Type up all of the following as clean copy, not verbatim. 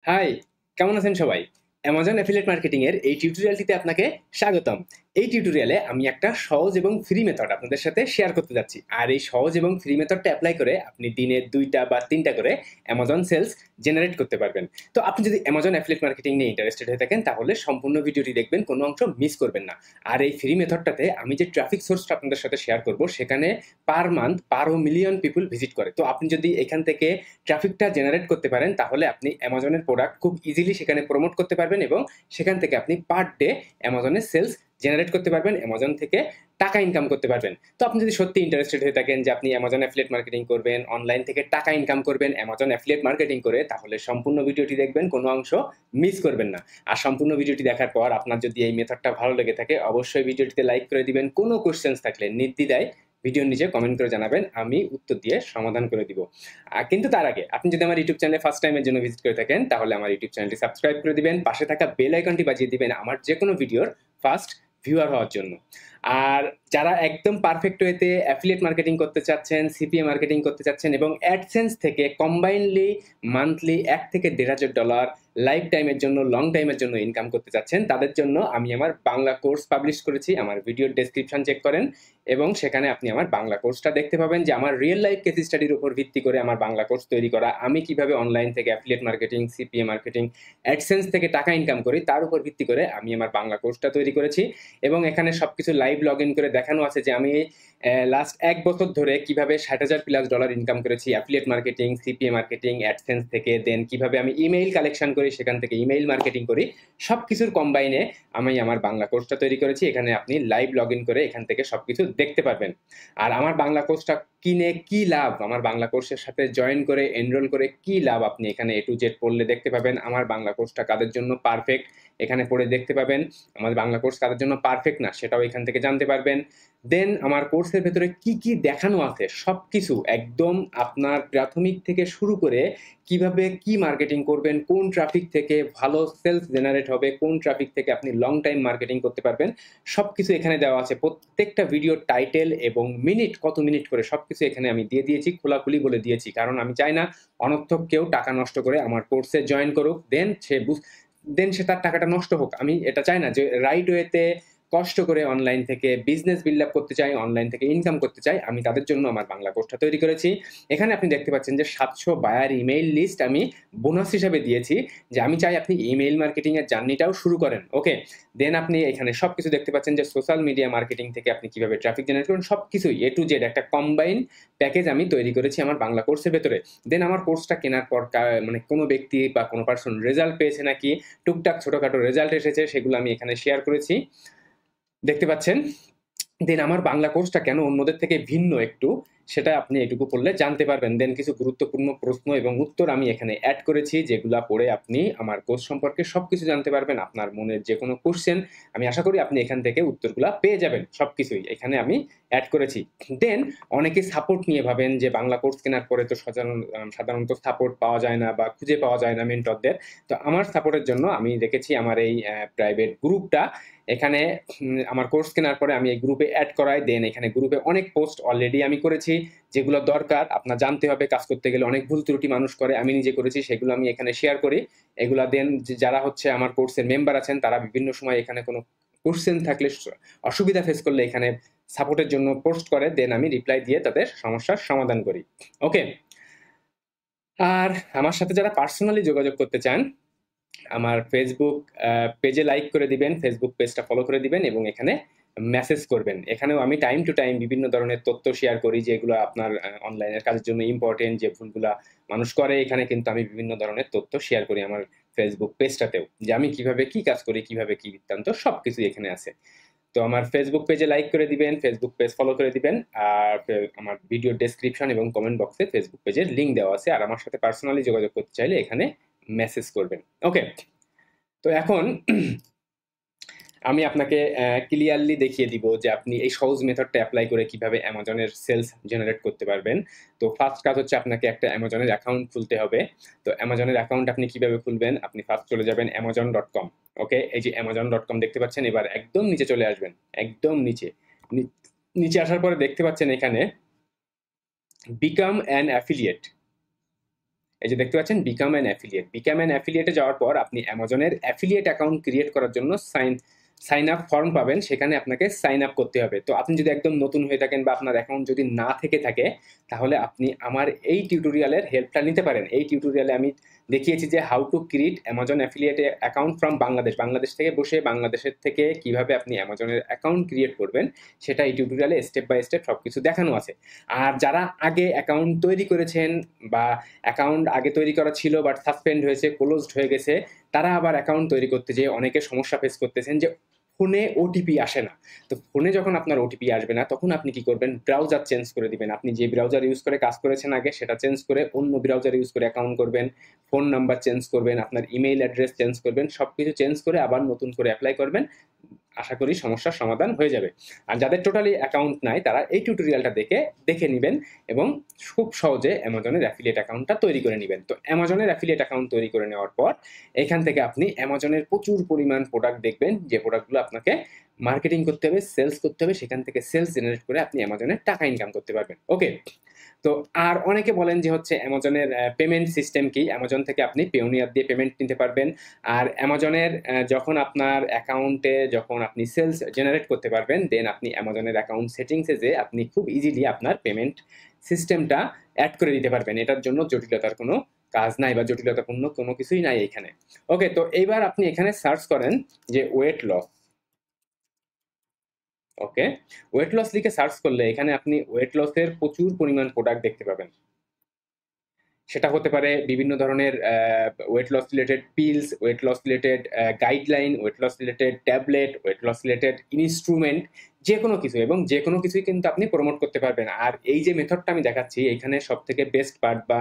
High, কেমন আছেন সবাই? অ্যামাজন অ্যাফিলিয়েট মার্কেটিং এর এই টিউটোরিয়ালটিতে আপনাকে স্বাগতম। এই টিউটোরিয়ালে আমি একটা সহজ এবং ফ্রি মেথড আপনাদের সাথে শেয়ার করতে যাচ্ছি। আর এই সহজ এবং ফ্রি মেথডটা এপ্লাই করে আপনি দিনে ২টা বা ৩টা করে অ্যামাজন সেলস জেনারেট করতে পারবেন। তো আপনি যদি অ্যামাজন অ্যাফিলিয়েট মার্কেটিং নিয়ে ইন্টারেস্টেড হয়ে থাকেন তাহলে সম্পূর্ণ ভিডিওটি দেখবেন, কোনো অংশ মিস করবেন না। আর এই ফ্রি মেথডটাতে আমি যে ট্রাফিক সোর্সটা আপনাদের সাথে শেয়ার করব সেখানে per month ১২ million people visit করে। তো আপনি যদি এখান থেকে ট্রাফিকটা জেনারেট করতে পারেন তাহলে আপনি অ্যামাজনের প্রোডাক্ট খুব ইজিলি সেখানে প্রমোট করতে পারবেন এবং সেখান থেকে আপনি পার ডে অ্যামাজনের সেলস জেনারেট করতে পারবেন, অ্যামাজন থেকে টাকা ইনকাম করতে পারবেন। তো আপনি যদি সত্যি ইন্টারেস্টেড হয়ে থাকেন যে আপনি অ্যামাজন অ্যাফিলিয়েট মার্কেটিং করবেন, অনলাইন থেকে টাকা ইনকাম করবেন অ্যামাজন অ্যাফিলিয়েট মার্কেটিং করে, তাহলে সম্পূর্ণ ভিডিওটি দেখবেন, কোনো অংশ মিস করবেন না। আর সম্পূর্ণ ভিডিওটি দেখার পর আপনার যদি এই মেথডটা ভালো লেগে থাকে অবশ্যই ভিডিওটিতে লাইক করে দিবেন। কোনো কোশ্চেন্স থাকলে নির্দ্বিধায় ভিডিওর নিচে কমেন্ট করে জানাবেন, আমি উত্তর দিয়ে সমাধান করে দিব। কিন্তু তার আগে আপনি যদি আমার ইউটিউব চ্যানেলে ফার্স্ট টাইমের জন্য ভিজিট করে থাকেন তাহলে আমার ইউটিউব চ্যানেলটি সাবস্ক্রাইব করে দিবেন, পাশে থাকা বেল আইকনটি বাজিয়ে দিবেন আমার যে কোনো ভিডিওর ফার্স্ট ভিউয়ার হওয়ার জন্য। আর যারা একদম পারফেক্ট ওয়েতে অ্যাফিলিয়েট মার্কেটিং করতে চাচ্ছেন, সিপিএ মার্কেটিং করতে চাচ্ছেন এবং অ্যাডসেন্স থেকে কম্বাইনলি মান্থলি $1,000 থেকে $1,500 লাইফ টাইমের জন্য, লং টাইমের জন্য ইনকাম করতে চাচ্ছেন, তাদের জন্য আমি আমার বাংলা কোর্স পাবলিশ করেছি। আমার ভিডিওর ডেসক্রিপশন চেক করেন এবং সেখানে আপনি আমার বাংলা কোর্সটা দেখতে পাবেন যে আমার রিয়েল লাইফ কেস স্টাডির উপর ভিত্তি করে আমার বাংলা কোর্স তৈরি করা। আমি কিভাবে অনলাইন থেকে affiliate marketing, CPA marketing, AdSense থেকে টাকা ইনকাম করি তার উপর ভিত্তি করে আমি আমার বাংলা কোর্সটা তৈরি করেছি এবং এখানে সবকিছু লাইভ লগ ইন করে দেখানো আছে যে আমি লাস্ট ১ বছর ধরে কিভাবে $৬০,০০০+ ইনকাম করেছি affiliate marketing, CPA marketing, AdSense থেকে। দেন কিভাবে আমি ইমেইল কালেকশন করি, সেখান থেকে ইমেইল মার্কেটিং করি, সবকিছুর কম্বাইনে আমি আমার বাংলা কোর্সটা তৈরি করেছি। এখানে আপনি লাইভ লগ ইন করে এখান থেকে সবকিছু দেখতে পারবেন। আর আমার বাংলা কোর্সটা কিনে কি লাভ, আমার বাংলা কোর্সের সাথে জয়েন করে এনরোল করে কি লাভ, আপনি এখানে A to Z পড়লে দেখতে পাবেন। আমার বাংলা কোর্সটা কাদের জন্য পারফেক্ট এখানে পড়ে দেখতে পাবেন, আমার বাংলা কোর্স কাদের জন্য পারফেক্ট না সেটাও এখান থেকে জানতে পারবেন। দেন আমার কোর্সের ভেতরে কি কি দেখানো আছে সবকিছু একদম আপনার প্রাথমিক থেকে শুরু করে কিভাবে কি মার্কেটিং করবেন, কোন ট্রাফিক থেকে ভালো সেলস জেনারেট হবে, কোন ট্রাফিক থেকে আপনি লং টাইম মার্কেটিং করতে পারবেন, সবকিছু এখানে দেওয়া আছে। প্রত্যেকটা ভিডিও টাইটেল এবং মিনিট, কত মিনিট করে সবকিছু এখানে আমি দিয়ে দিয়েছি, খোলাখুলি বলে দিয়েছি। কারণ আমি চাই না অনর্থক কেউ টাকা নষ্ট করে আমার কোর্সে জয়েন করুক, দেন সে তার টাকাটা নষ্ট হোক। আমি এটা চাই না। যে রাইট ওয়েতে কষ্ট করে অনলাইন থেকে বিজনেস বিল্ড আপ করতে চাই, অনলাইন থেকে ইনকাম করতে চাই, আমি তাদের জন্য আমার বাংলা কোর্সটা তৈরি করেছি। এখানে আপনি দেখতে পাচ্ছেন যে ৭০০ বায়ার ইমেইল লিস্ট আমি বোনাস হিসাবে দিয়েছি, যে আমি চাই আপনি ইমেইল মার্কেটিং এর জার্নিটাও শুরু করেন। ওকে, দেন আপনি এখানে সবকিছু দেখতে পাচ্ছেন যে সোশ্যাল মিডিয়া মার্কেটিং থেকে আপনি কিভাবে ট্রাফিক জেনারেট করেন, সবকিছুই A to Z একটা কম্বাইন প্যাকেজ আমি তৈরি করেছি আমার বাংলা কোর্সের ভেতরে। দেন আমার কোর্সটা কেনার পর মানে কোনো ব্যক্তি বা কোনো পার্সন রেজাল্ট পেয়েছে নাকি, টুকটাক ছোটখাটো রেজাল্ট এসেছে, সেগুলো আমি এখানে শেয়ার করেছি, দেখতে পাচ্ছেন। দেন আমার বাংলা কোর্সটা কেন অন্যদের থেকে ভিন্ন একটু, সেটা আপনি এটুকু পড়লে জানতে পারবেন। দেন কিছু গুরুত্বপূর্ণ প্রশ্ন এবং উত্তর আমি এখানে অ্যাড করেছি, যেগুলা পড়ে আপনি আমার কোর্স সম্পর্কে সবকিছু জানতে পারবেন। আপনার মনের যে কোনো কোশ্চেন আমি আশা করি আপনি এখান থেকে উত্তরগুলা পেয়ে যাবেন, সবকিছুই এখানে আমি অ্যাড করেছি। দেন অনেকে সাপোর্ট নিয়ে ভাবেন যে বাংলা কোর্স কেনার পরে তো সাধারণত সাপোর্ট পাওয়া যায় না বা খুঁজে পাওয়া যায় না মেন্টরদের। তো আমার সাপোর্টের জন্য আমি রেখেছি আমার এই প্রাইভেট গ্রুপটা। এখানে আমার কোর্স কেনার পরে আমি এই গ্রুপে অ্যাড করাই। দেন এখানে গ্রুপে অনেক পোস্ট অলরেডি আমি করেছি, যেগুলো দরকার আপনার জানতে হবে। কাজ করতে গেলে অনেক ভুল ত্রুটি মানুষ করে, আমি নিজে করেছি, সেগুলো আমি এখানে শেয়ার করি। এগুলা দেন যারা হচ্ছে আমার কোর্সের মেম্বার আছেন তারা বিভিন্ন সময় এখানে কোনো কোশ্চেন থাকলে, অসুবিধা ফেস করলে এখানে সাপোর্টের জন্য পোস্ট করে, দেন আমি রিপ্লাই দিয়ে তাদের সমস্যার সমাধান করি। ওকে, আর আমার সাথে যারা পার্সোনালি যোগাযোগ করতে চান আমার ফেসবুক পেজে লাইক করে দিবেন, ফেসবুক পেজটা ফলো করে দিবেন এবং এখানে মেসেজ করবেন। এখানেও আমি টাইম টু টাইম বিভিন্ন ধরনের তথ্য শেয়ার করি যেগুলো আপনার অনলাইনের কাজের জন্য ইম্পর্টেন্ট, যে ভুলগুলা মানুষ করে, এখানে কিন্তু আমি বিভিন্ন ধরনের তথ্য শেয়ার করি আমার ফেসবুক পেজটাতেও, যে আমি কিভাবে কি কাজ করি, কিভাবে কি বৃত্তান্ত, সবকিছু এখানে আছে। তো আমার ফেসবুক পেজে লাইক করে দিবেন, ফেসবুক পেজ ফলো করে দিবেন। আর আমার ভিডিও ডেসক্রিপশন এবং কমেন্ট বক্সে ফেসবুক পেজের লিঙ্ক দেওয়া আছে। আর আমার সাথে পার্সোনালি যোগাযোগ করতে চাইলে এখানে মেসেজ করবেন। ওকে, তো এখন আমি আপনাকে ক্লিয়ারলি দেখিয়ে দিব যে আপনি এই সহজ মেথডটা অ্যাপ্লাই করে কিভাবে অ্যামাজনের সেলস জেনারেট করতে পারবেন। তো ফার্স্ট কাজ হচ্ছে আপনাকে একটা অ্যামাজনের অ্যাকাউন্ট খুলতে হবে। তো অ্যামাজনের অ্যাকাউন্ট আপনি কিভাবে খুলবেন, আপনি ফার্স্ট চলে যাবেন amazon.com। ওকে, এই যে amazon.com দেখতে পাচ্ছেন, এবার একদম নিচে চলে আসবেন, একদম নিচে। নিচে আসার পরে দেখতে পাচ্ছেন এখানে বিকাম অ্যান অ্যাফিলিয়েট, এই যে দেখতে পাচ্ছেন become an affiliate. Become an অ্যাফিলিয়েটে যাওয়ার পর আপনি অ্যামাজনের অ্যাফিলিয়েট অ্যাকাউন্ট ক্রিয়েট করার জন্য সাইন আপ ফর্ম পাবেন, সেখানে আপনাকে সাইন আপ করতে হবে। তো আপনি যদি একদম নতুন হয়ে থাকেন বা আপনার অ্যাকাউন্ট যদি না থেকে থাকে, তাহলে আপনি আমার এই টিউটোরিয়ালের হেল্পটা নিতে পারেন। এই টিউটোরিয়ালে আমি দেখিয়েছি যে how to create Amazon affiliate account from Bangladesh. Bangladesh থেকে বসে বাংলাদেশের থেকে কিভাবে আপনি অ্যামাজনের অ্যাকাউন্ট ক্রিয়েট করবেন সেটা এই টিউটোরিয়ালে স্টেপ বাই স্টেপ সব কিছু দেখানো আছে। আর যারা আগে অ্যাকাউন্ট তৈরি করেছেন বা অ্যাকাউন্ট আগে তৈরি করা ছিল বাট সাসপেন্ড হয়েছে, ক্লোজড হয়ে গেছে, তারা আবার অ্যাকাউন্ট তৈরি করতে যেয়ে অনেকে সমস্যা ফেস করতেছেন যে ফোনে ওটিপি আসে না। তো ফোনে যখন আপনার ওটিপি আসবে না, তখন আপনি কি করবেন, ব্রাউজার চেঞ্জ করে দিবেন। আপনি যে ব্রাউজার ইউজ করে কাজ করেছেন আগে, সেটা চেঞ্জ করে অন্য ব্রাউজার ইউজ করে অ্যাকাউন্ট করবেন, ফোন নাম্বার চেঞ্জ করবেন, আপনার ইমেইল অ্যাড্রেস চেঞ্জ করবেন, সবকিছু চেঞ্জ করে আবার নতুন করে অ্যাপ্লাই করবেন। আশা করি সমস্যার সমাধান হয়ে যাবে। আর যাদের টোটালি অ্যাকাউন্ট নাই, তারা এই টিউটোরিয়ালটা দেখে নেবেন এবং খুব সহজে অ্যামাজনের অ্যাফিলিয়েট অ্যাকাউন্টটা তৈরি করে নেবেন। তো অ্যামাজনের অ্যাফিলিয়েট অ্যাকাউন্ট তৈরি করে নেওয়ার পর এখান থেকে আপনি অ্যামাজনের প্রচুর পরিমাণ প্রোডাক্ট দেখবেন, যে প্রোডাক্টগুলো আপনাকে মার্কেটিং করতে হবে, সেলস করতে হবে, সেখান থেকে সেলস জেনারেট করে আপনি অ্যামাজনের টাকা ইনকাম করতে পারবেন। ওকে, তো আর অনেকে বলেন যে হচ্ছে অ্যামাজনের পেমেন্ট সিস্টেম কি, অ্যামাজন থেকে আপনি পেওনিয়ার দিয়ে পেমেন্ট নিতে পারবেন। আর অ্যামাজনের যখন আপনার অ্যাকাউন্টে যখন আপনি সেলস জেনারেট করতে পারবেন, দেন আপনি অ্যামাজনের অ্যাকাউন্ট সেটিংসে যে আপনি খুব ইজিলি আপনার পেমেন্ট সিস্টেমটা অ্যাড করে দিতে পারবেন। এটার জন্য জটিলতার কোনো কাজ নাই বা জটিলতাপূর্ণ কোনো কিছুই নাই এখানে। ওকে, তো এইবার আপনি এখানে সার্চ করেন যে ওয়েট লস। ওকে, ওয়েট লস লিখে সার্চ করলে এখানে আপনি ওয়েট লসের প্রচুর পরিমাণ প্রোডাক্ট দেখতে পাবেন। সেটা হতে পারে বিভিন্ন ধরনের weight loss related pills, weight loss related guideline, weight loss related tablet, weight loss related instrument, যে কোনো কিছু এবং যে কোনো কিছুই কিন্তু আপনি প্রমোট করতে পারবেন। আর এই যে মেথডটা আমি দেখাচ্ছি, এখানে সব থেকে বেস্ট পার্ট বা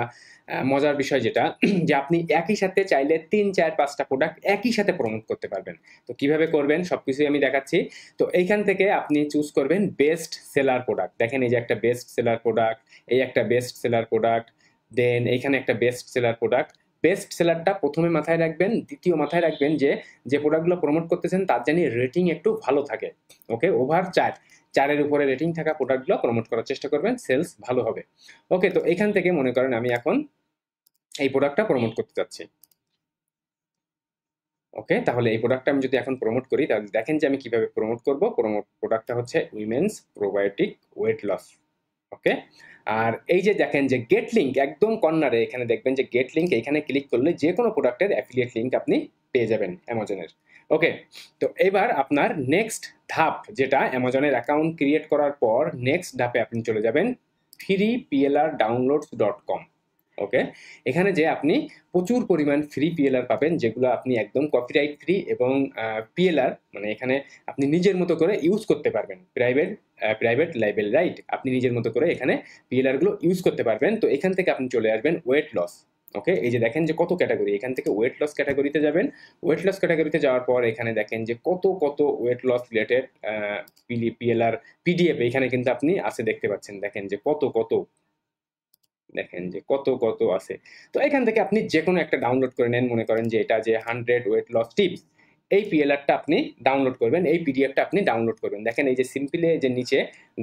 মজার বিষয় যেটা, যে আপনি একই সাথে চাইলে 3, 4, 5টা প্রোডাক্ট একই সাথে প্রমোট করতে পারবেন। তো কিভাবে করবেন সবকিছুই আমি দেখাচ্ছি। তো এইখান থেকে আপনি চুজ করবেন বেস্ট সেলার প্রোডাক্ট। দেখেন এই যে একটা বেস্ট সেলার প্রোডাক্ট, এই একটা বেস্ট সেলার প্রোডাক্ট, দেন এইখানে একটা বেস্ট সেলার প্রোডাক্ট। বেস্ট সেলারটা প্রথমে মাথায় রাখবেন, দ্বিতীয় মাথায় রাখবেন যে যে প্রোডাক্টগুলো প্রমোট করতেছেন তার জানি রেটিং একটু ভালো থাকে। ওকে, ওভার 4-4-এর উপরে রেটিং থাকা প্রোডাক্টগুলো প্রমোট করার চেষ্টা করবেন, সেলস ভালো হবে। ওকে, তো এখান থেকে মনে করেন আমি এখন এই প্রোডাক্টটা প্রমোট করতে চাচ্ছি। ওকে, তাহলে এই প্রোডাক্টটা আমি যদি এখন প্রমোট করি, তাহলে দেখেন যে আমি কিভাবে প্রমোট করব। প্রোডাক্টটা হচ্ছে উইমেন্স প্রোবায়োটিক ওয়েট লস। ওকে, আর এই যে দেখেন যে গেট লিঙ্ক একদম কর্নারে, এখানে দেখবেন যে গেট লিঙ্ক, এখানে ক্লিক করলে যে কোনো প্রোডাক্টের অ্যাফিলিয়েট লিঙ্ক আপনি পেয়ে যাবেন অ্যামাজনের। ওকে, তো এবার আপনার নেক্সট ধাপ, যেটা অ্যামাজনের অ্যাকাউন্ট ক্রিয়েট করার পর নেক্সট ধাপে আপনি চলে যাবেন freeplrdownloads.com। ওকে, এখানে যে আপনি প্রচুর পরিমাণ ফ্রি পিএলআর পাবেন, যেগুলো আপনি একদম কপিরাইট ফ্রি এবং পিএলআর মানে এখানে আপনি নিজের মতো করে ইউজ করতে পারবেন। প্রাইভেট লাইবেল রাইট, আপনি নিজের মতো করে এখানে পিএলআর গুলো ইউজ করতে পারবেন। তো এখান থেকে আপনি চলে আসবেন ওয়েট লস। ওকে, এই যে দেখেন যে কত ক্যাটাগরি, এখান থেকে ওয়েট লস ক্যাটাগরিতে যাবেন। ওয়েট লস ক্যাটাগরিতে যাওয়ার পর এখানে দেখেন যে কত কত weight loss related PLR PDF এখানে কিন্তু আপনি আছে দেখতে পাচ্ছেন। দেখেন যে কত কত, দেখেন যে কত কত আছে। তো এখান থেকে আপনি যে কোনো একটা ডাউনলোড করে নেন। মনে করেন যে এটা যে 100 ওয়েট লস টিপস, এই পিএলআরটা আপনি ডাউনলোড করবেন, এই পিডিএফটা আপনি ডাউনলোড করবেন। দেখেন এই যে সিম্পলি যে নিচে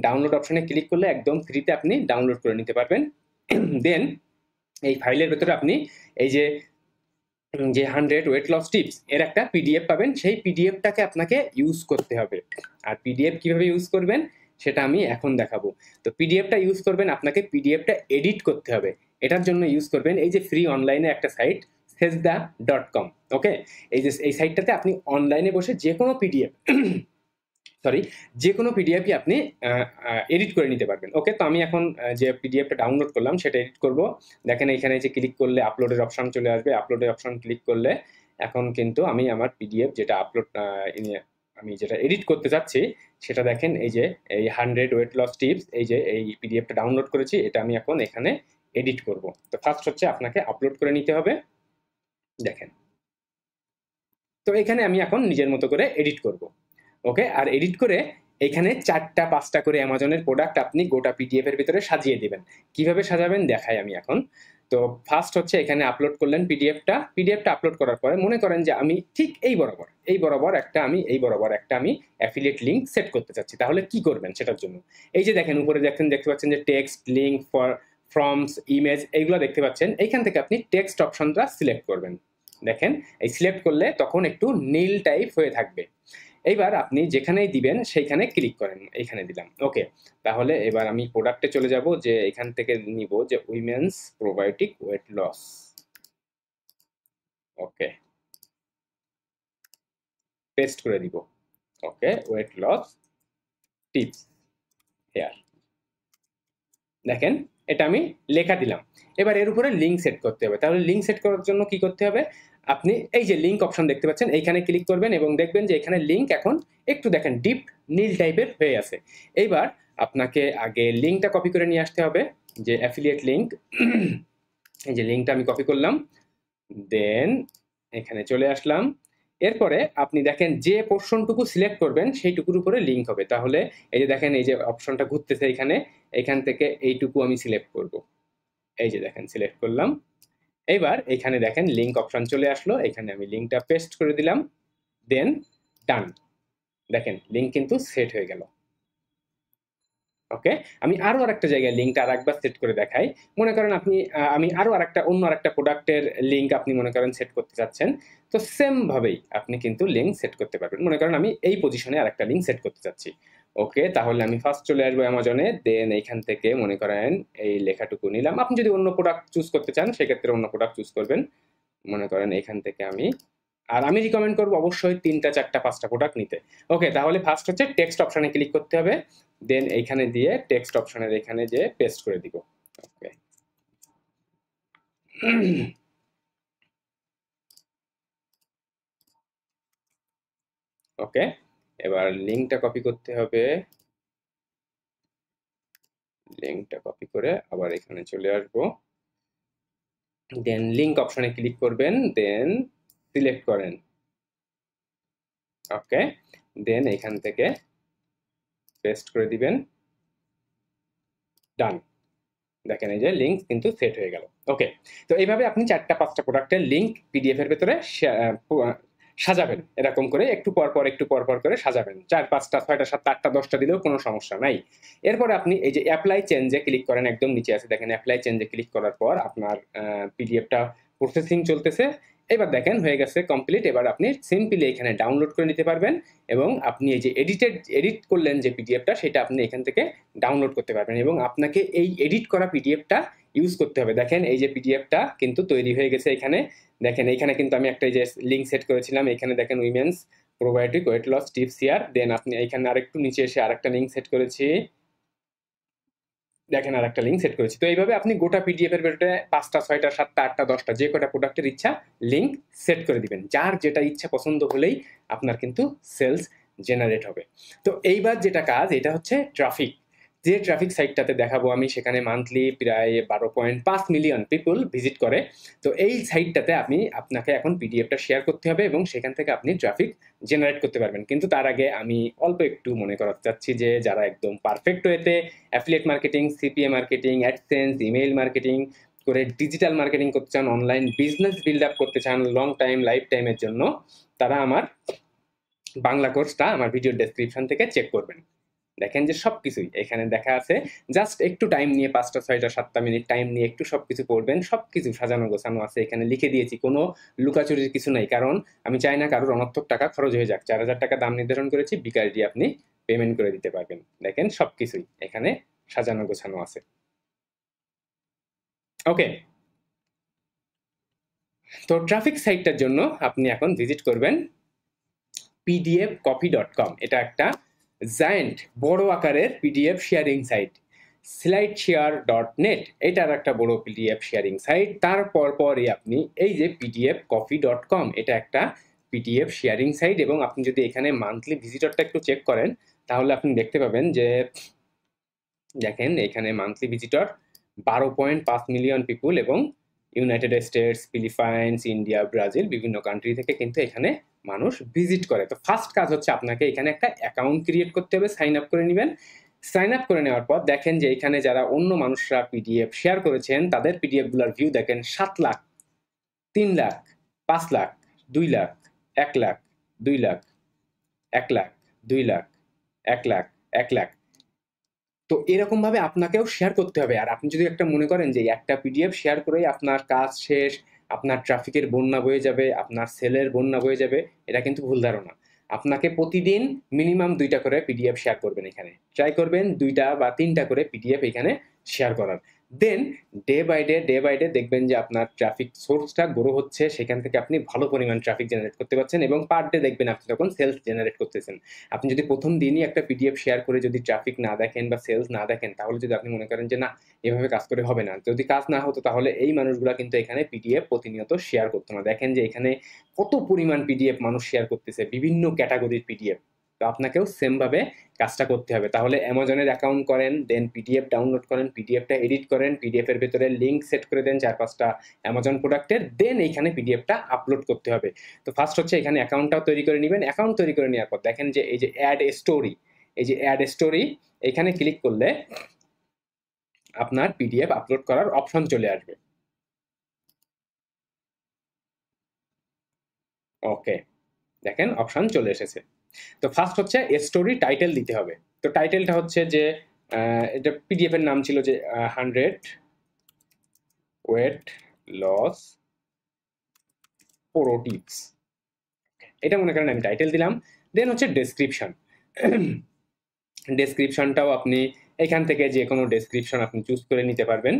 ডাউনলোড অপশনে ক্লিক করলে একদম ফ্রিতে আপনি ডাউনলোড করে নিতে পারবেন। দেন এই ফাইলের ভেতরে আপনি এই যে 100 ওয়েট লস টিপস এর একটা পিডিএফ পাবেন। সেই পিডিএফটাকে আপনাকে ইউজ করতে হবে। আর পিডিএফ কিভাবে ইউজ করবেন সেটা আমি এখন দেখাবো। তো পিডিএফটা ইউজ করবেন, আপনাকে পিডিএফটা এডিট করতে হবে। এটার জন্য ইউজ করবেন এই যে ফ্রি অনলাইনে একটা সাইট sesda.com। ওকে, এই যে এই সাইটটাতে আপনি অনলাইনে বসে যে কোনো পিডিএফ যে কোনো পিডিএফই আপনি এডিট করে নিতে পারবেন। ওকে, তো আমি এখন যে পিডিএফটা ডাউনলোড করলাম সেটা এডিট করব। দেখেন এখানে যে ক্লিক করলে আপলোডের অপশন চলে আসবে, আপলোডের অপশন ক্লিক করলে এখন কিন্তু আমি আমার পিডিএফ যেটা আমি যেটা এডিট করতে চাচ্ছি সেটা দেখেন এই যে এই 100 ওয়েট লস টিপস, এই যে এই পিডিএফটা ডাউনলোড করেছি, এটা আমি এখন এখানে এডিট করব। তো ফার্স্ট হচ্ছে আপনাকে আপলোড করে নিতে হবে। দেখেন, তো এখানে আমি এখন নিজের মতো করে এডিট করব। ওকে, আর এডিট করে এখানে 4টা 5টা করে অ্যামাজনের প্রোডাক্ট আপনি গোটা পিডিএফ এর ভিতরে সাজিয়ে দিবেন। কিভাবে সাজাবেন দেখাই আমি এখন। তো ফার্স্ট হচ্ছে এখানে আপলোড করলেন পিডিএফটা আপলোড করার পরে মনে করেন যে আমি ঠিক এই বরাবর একটা আমি অ্যাফিলিয়েট লিংক সেট করতে চাচ্ছি। তাহলে কি করবেন সেটার জন্য এই যে দেখেন উপরে দেখতে পাচ্ছেন যে টেক্সট লিংক ফর্মস, ইমেজ এইগুলো দেখতে পাচ্ছেন। এইখান থেকে আপনি টেক্সট অপশনটা সিলেক্ট করবেন। দেখেন এই সিলেক্ট করলে তখন একটু নীল টাইপ হয়ে থাকবে। এইবার আপনি যেখানেই দিবেন সেইখানে ক্লিক করেন, এইখানে দিলাম। ওকে, তাহলে এবার আমি প্রোডাক্টে চলে যাব, যে এখান থেকে নিব যে উইমেন্স প্রোবায়োটিক ওয়েট লস। ওকে, পেস্ট করে দিব। ওকে, ওয়েট লস টিপস হেয়ার। দেখেন এটা আমি লেখা দিলাম। এবার এর উপরে লিঙ্ক সেট করতে হবে। তাহলে লিঙ্ক সেট করার জন্য কি করতে হবে, আপনি এই যে লিঙ্ক অপশন দেখতে পাচ্ছেন, এইখানে ক্লিক করবেন এবং দেখবেন যে এখানে লিঙ্ক এখন একটু দেখেন ডিপ নীল টাইপের হয়ে আছে। এইবার আপনাকে আগে লিঙ্কটা কপি করে নিয়ে আসতে হবে, যে অ্যাফিলিয়েট লিঙ্ক। এই যে লিঙ্কটা আমি কপি করলাম, দেন এখানে চলে আসলাম। এরপরে আপনি দেখেন যে পোর্শনটুকু সিলেক্ট করবেন সেইটুকুর উপরে লিঙ্ক হবে। তাহলে এই যে দেখেন এই যে অপশনটা ঘুরতেছে এখানে, এখান থেকে এইটুকু আমি সিলেক্ট করব। এই যে দেখেন সিলেক্ট করলাম। এইবার এখানে দেখেন লিঙ্ক অপশন চলে আসলো, এখানে আমি লিঙ্কটা পেস্ট করে দিলাম, দেন ডান। দেখেন লিঙ্ক কিন্তু সেট হয়ে গেল। ওকে, আমি আরো আরেকটা জায়গায় লিঙ্কটা আরেকবার সেট করে দেখাই। মনে করেন আপনি আমি আরো অন্য আরেকটা প্রোডাক্টের লিঙ্ক আপনি মনে করেন সেট করতে চাচ্ছেন, তো সেম ভাবেই আপনি কিন্তু লিঙ্ক সেট করতে পারবেন। মনে করেন আমি এই পজিশনে আরেকটা লিঙ্ক সেট করতে চাচ্ছি। ওকে, তাহলে আমি ফার্স্ট চলে আসবো অ্যামাজনে, দেন এইখান থেকে মনে করেন এই লেখাটুকু নিলাম। আপনি যদি অন্য প্রোডাক্ট চুজ করতে চান সেক্ষেত্রে অন্য প্রোডাক্ট চুজ করবেন। মনে করেন এখান থেকে আমি রিকমেন্ড করবো অবশ্যই 3টা 4টা 5টা প্রোডাক্ট নিতে। ওকে, তাহলে ফার্স্ট হচ্ছে টেক্সট অপশনে ক্লিক করতে হবে, দেন এইখানে দিয়ে টেক্সট অপশনের এখানে যে পেস্ট করে দিব। ওকে, ওকে, এবার লিঙ্কটা কপি করতে হবে। লিঙ্কটা কপি করে আবার এখানে চলে আসবো, দেন লিঙ্ক অপশনে ক্লিক করবেন, দেন সিলেক্ট করেন। ওকে, দেন এখান থেকে পেস্ট করে দিবেন, ডান। দেখেন এই যে লিঙ্ক কিন্তু সেট হয়ে গেল। ওকে, তো এইভাবে আপনি 4টা 5টা প্রোডাক্টের লিঙ্ক পিডিএফ এর ভেতরে সাজাবেন। এরকম করে একটু পর পর করে সাজাবেন। 4 5টা 6টা 7টা 8টা 10টা দিলেও কোনো সমস্যা নাই। এরপরে আপনি এই যে অ্যাপ্লাই চেঞ্জে ক্লিক করেন, একদম নিচে আছে দেখেন অ্যাপ্লাই চেঞ্জে ক্লিক করার পর আপনার পিডিএফটা প্রসেসিং চলতেছে। এবার দেখেন হয়ে গেছে কমপ্লিট। এবার আপনি সিম্পলি এখানে ডাউনলোড করে নিতে পারবেন এবং আপনি এই যে এডিট করলেন যে পিডিএফটা, সেটা আপনি এখান থেকে ডাউনলোড করতে পারবেন এবং আপনাকে এই এডিট করা পিডিএফটা ইউজ করতে হবে। দেখেন এই যে পিডিএফটা কিন্তু তৈরি হয়ে গেছে। এখানে দেখেন এইখানে কিন্তু আমি একটা যে লিঙ্ক সেট করেছিলাম, এখানে দেখেন women's probiotic weight loss tips here, then আপনি এখানে আরেকটু নিচে এসে আরেকটা লিঙ্ক সেট করেছি, দেখেন আরেকটা লিঙ্ক সেট করেছি। তো এইভাবে আপনি গোটা পিডিএফ এর ভেতরে 5টা 6টা 7টা 8টা 10টা যে কটা প্রোডাক্টের ইচ্ছা লিঙ্ক সেট করে দিবেন। যার যেটা ইচ্ছা পছন্দ হলেই আপনার কিন্তু সেলস জেনারেট হবে। তো এইবার যেটা কাজ, এটা হচ্ছে ট্রাফিক। যে ট্রাফিক সাইটটাতে দেখাবো আমি, সেখানে মান্থলি প্রায় 12.5 মিলিয়ন পিপল ভিজিট করে। তো এই সাইটটাতে আপনাকে এখন পিডিএফটা শেয়ার করতে হবে এবং সেখান থেকে আপনি ট্রাফিক জেনারেট করতে পারবেন। কিন্তু তার আগে আমি অল্প একটু মনে করাতে চাচ্ছি যে যারা একদম পারফেক্ট ওয়েতে affiliate marketing, CPA marketing, AdSense, email marketing করে ডিজিটাল মার্কেটিং করতে চান, অনলাইন বিজনেস বিল্ড আপ করতে চান লং টাইম লাইফ টাইমের জন্য, তারা আমার বাংলা কোর্সটা আমার ভিডিও ডেসক্রিপশন থেকে চেক করবেন। দেখেন যে সবকিছুই এখানে দেখা আছে। জাস্ট একটু টাইম নিয়ে 5টা 6টা 7টা মিনিট টাইম নিয়ে একটু সবকিছু পড়বেন। সবকিছু সাজানো গোছানো আছে, এখানে লিখে দিয়েছি, কোনো লুকাচুরির কিছু নাই। কারণ আমি চাই না কারোর অনর্থক টাকা খরচ হয়ে যাক। 4000 টাকা দাম নির্ধারণ করেছি, বিকাশ দিয়ে আপনি পেমেন্ট করে দিতে পারবেন। দেখেন সবকিছুই এখানে সাজানো গোছানো আছে। ওকে, তো ট্রাফিক সাইটটার জন্য আপনি এখন ভিজিট করবেন pdfcopy.com। এটা একটা জায়ান্ট বড় আকারের পিডিএফ শেয়ারিং সাইট। slideshare.net এটার একটা বড় পিডিএফ শেয়ারিং সাইট। তারপর পরে আপনি এই যে pdfcopy.com, এটা একটা পিডিএফ শেয়ারিং সাইট এবং আপনি যদি এখানে মান্থলি ভিজিটরটা একটু চেক করেন তাহলে আপনি দেখতে পাবেন যে দেখেন এখানে মান্থলি ভিজিটর 12.5 মিলিয়ন পিপুল এবং United states, Philippines, India, Brazil বিভিন্ন কান্ট্রি থেকে কিন্তু এখানে মানুষ ভিজিট করে। তো ফার্স্ট কাজ হচ্ছে আপনাকে এখানে একটা অ্যাকাউন্ট ক্রিয়েট করতে হবে, সাইন আপ করে নেবেন। সাইন আপ করে নেওয়ার পর দেখেন যে এখানে যারা অন্য মানুষরা পিডিএফ শেয়ার করেছেন তাদের পিডিএফ গুলার ভিউ দেখেন 7 লাখ, 3 লাখ, 5 লাখ, 2 লাখ, 1 লাখ, 2 লাখ, 1 লাখ, 2 লাখ, 1 লাখ, 1 লাখ। তো এরকম ভাবে আপনাকেও শেয়ার করতে হবে। আর আপনি যদি একটা মনে করেন যে একটা পিডিএফ শেয়ার করেই আপনার কাজ শেষ, আপনার ট্রাফিকের বন্যা বয়ে যাবে, আপনার সেলের বন্যা বয়ে যাবে, এটা কিন্তু ভুল ধারণা। আপনাকে প্রতিদিন মিনিমাম ২টা করে পিডিএফ শেয়ার করবেন এখানে। ট্রাই করবেন ২টা বা ৩টা করে পিডিএফ এখানে শেয়ার করার। দেন ডে বাই ডে দেখবেন যে আপনার ট্রাফিক সোর্সটা গ্রো হচ্ছে, সেখান থেকে আপনি ভালো পরিমাণ ট্রাফিক জেনারেট করতে পারছেন এবং পার ডে দেখবেন আপনি তখন সেলস জেনারেট করতেছেন। আপনি যদি প্রথম দিনই একটা পিডিএফ শেয়ার করে যদি ট্রাফিক না দেখেন বা সেলস না দেখেন, তাহলে যদি আপনি মনে করেন যে না, এভাবে কাজ করে হবে না, যদি কাজ না হতো তাহলে এই মানুষগুলা কিন্তু এখানে পিডিএফ প্রতিনিয়ত শেয়ার করতো না। দেখেন যে এখানে কত পরিমাণ পিডিএফ মানুষ শেয়ার করতেছে, বিভিন্ন ক্যাটাগরির পিডিএফ। তো আপনাকেও সেম ভাবে কাজটা করতে হবে। তাহলে অ্যামাজনের অ্যাকাউন্ট করেন, দেন পিডিএফ ডাউনলোড করেন, পিডিএফটা এডিট করেন, পিডিএফ এর ভেতরে লিঙ্ক সেট করে দেন ৪-৫টা অ্যামাজন প্রোডাক্টের, দেন এইখানে পিডিএফটা আপলোড করতে হবে। তো ফার্স্ট হচ্ছে এখানে অ্যাকাউন্টটাও তৈরি করে নেবেন। অ্যাকাউন্ট তৈরি করে নেওয়ার পর দেখেন যে এই যে অ্যাড স্টোরি, এই যে অ্যাড স্টোরি, এখানে ক্লিক করলে আপনার পিডিএফ আপলোড করার অপশন চলে আসবে। ওকে, দেখেন অপশন চলে এসেছে। তো ফার্স্ট হচ্ছে স্টোরি টাইটেল দিতে হবে। তো টাইটেলটা হচ্ছে যে এটা পিডিএফ এর নাম ছিল যে 100 ওয়েট লস প্রো টিপস, এটা মনে করেন আমি টাইটেল দিলাম। দেন হচ্ছে ডেসক্রিপশন। ডেসক্রিপশনটাও আপনি এখান থেকে যে কোনো ডেসক্রিপশন আপনি চুজ করে নিতে পারবেন।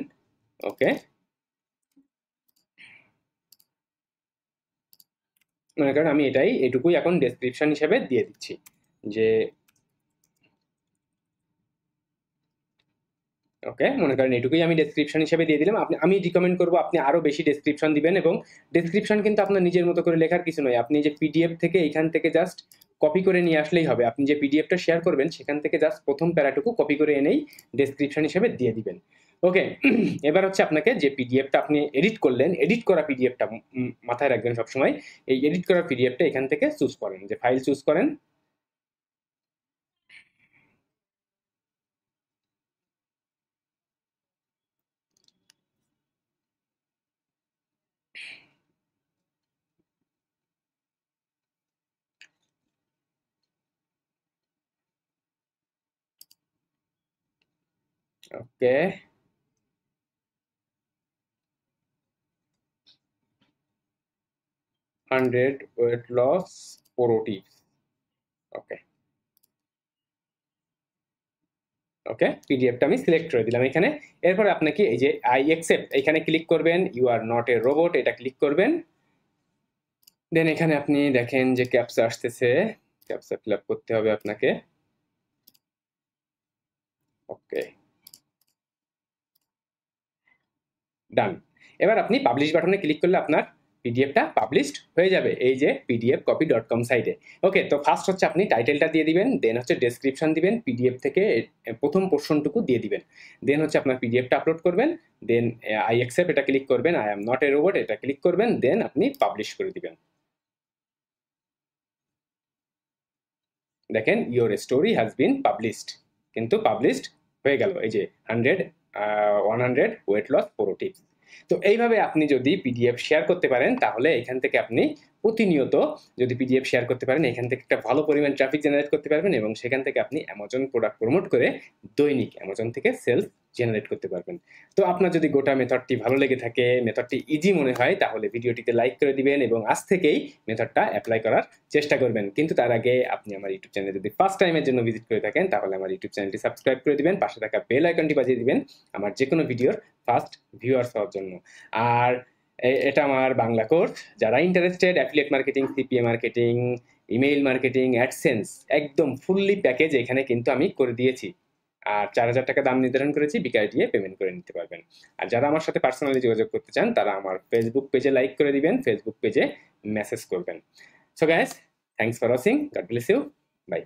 ওকে, মনে করেন আমি এটুকুই এখন ডেসক্রিপশন হিসেবে দিয়ে দিচ্ছি যে ওকে, মনে করেন এটুকুই আমি ডেসক্রিপশন হিসেবে দিয়ে দিলাম। আমি রিকমেন্ড করবো আপনি আরো বেশি ডেসক্রিপশন দিবেন, এবং ডেসক্রিপশন কিন্তু আপনার নিজের মতো করে লেখার কিছু নয়। আপনি যে পিডিএফ থেকে এখান থেকে জাস্ট কপি করে নিয়ে আসলেই হবে। আপনি যে পিডিএফটা শেয়ার করবেন সেখান থেকে জাস্ট প্রথম প্যারাটুকু কপি করে এনেই ডেসক্রিপশন হিসেবে দিয়ে দিবেন। ওকে, এবার হচ্ছে আপনাকে যে পিডিএফটা আপনি এডিট করলেন, এডিট করা পিডিএফটা মাথায় রাখবেন সবসময়। এই এডিট করা পিডিএফটা এখান থেকে চুজ করেন, যে ফাইল চুজ করেন। ওকে, 100 ওয়েট লস প্রো টিপস। ওকে, ওকে, পিডিএফটা আমি সিলেক্ট করে দিলাম এখানে। এরপরে আপনাকে এই যে আই অ্যাকসেপ্ট এখানে ক্লিক করবেন, you are not a robot, এটা ক্লিক করবেন। দেন এখানে আপনি দেখেন যে ক্যাপচা আসতেছে, ক্যাপচা ফিল আপ করতে হবে আপনাকে। ওকে, ডান। এবার আপনি পাবলিশ বাটনে ক্লিক করলে আপনার পিডিএফটা পাবলিশড হয়ে যাবে এই যে pdfcopy.com সাইটে। ওকে, তো ফার্স্ট হচ্ছে আপনি টাইটেলটা দিয়ে দিবেন, দেন হচ্ছে ডেসক্রিপশন দিবেন, পিডিএফ থেকে প্রথম পোর্শনটুকু দিয়ে দিবেন, দেন হচ্ছে আপনার পিডিএফটা আপলোড করবেন, দেন আই অ্যাকসেপ্ট এটা ক্লিক করবেন, I am not a robot এটা ক্লিক করবেন, দেন আপনি পাবলিশ করে দিবেন। দেখেন your story has been published, কিন্তু পাবলিশড হয়ে গেল এই যে 100 ওয়েট লস প্রো টিপস। তো এইভাবে আপনি যদি পিডিএফ শেয়ার করতে পারেন, তাহলে এখান থেকে আপনি প্রতিনিয়ত যদি পিডিএফ শেয়ার করতে পারেন, এখান থেকে একটা ভালো পরিমাণ ট্রাফিক জেনারেট করতে পারবেন, এবং সেখান থেকে আপনি অ্যামাজন প্রোডাক্ট প্রমোট করে দৈনিক অ্যামাজন থেকে সেলস জেনারেট করতে পারবেন। তো আপনার যদি গোটা মেথডটি ভালো লেগে থাকে, মেথডটি ইজি মনে হয়, তাহলে ভিডিওটিতে লাইক করে দিবেন এবং আজ থেকেই মেথডটা অ্যাপ্লাই করার চেষ্টা করবেন। কিন্তু তার আগে আপনি আমার ইউটিউব চ্যানেলে যদি ফার্স্ট টাইমের জন্য ভিজিট করে থাকেন, তাহলে আমার ইউটিউব চ্যানেলটি সাবস্ক্রাইব করে দিবেন, পাশে থাকা বেল আইকনটি বাজিয়ে দিবেন আমার যে কোনো ভিডিওর ফার্স্ট ভিউয়ার্স হওয়ার জন্য। আর এটা আমার বাংলা কোর্স, যারা interested affiliate marketing, CPA marketing, email marketing, AdSense একদম ফুললি প্যাকেজ এখানে কিন্তু আমি করে দিয়েছি। আর 4,000 টাকা দাম নির্ধারণ করেছি, বিকাশ দিয়ে পেমেন্ট করে নিতে পারবেন। আর যারা আমার সাথে পার্সোনালি যোগাযোগ করতে চান, তারা আমার ফেসবুক পেজে লাইক করে দিবেন, ফেসবুক পেজে মেসেজ করবেন। So guys, thanks for watching, God bless you, by.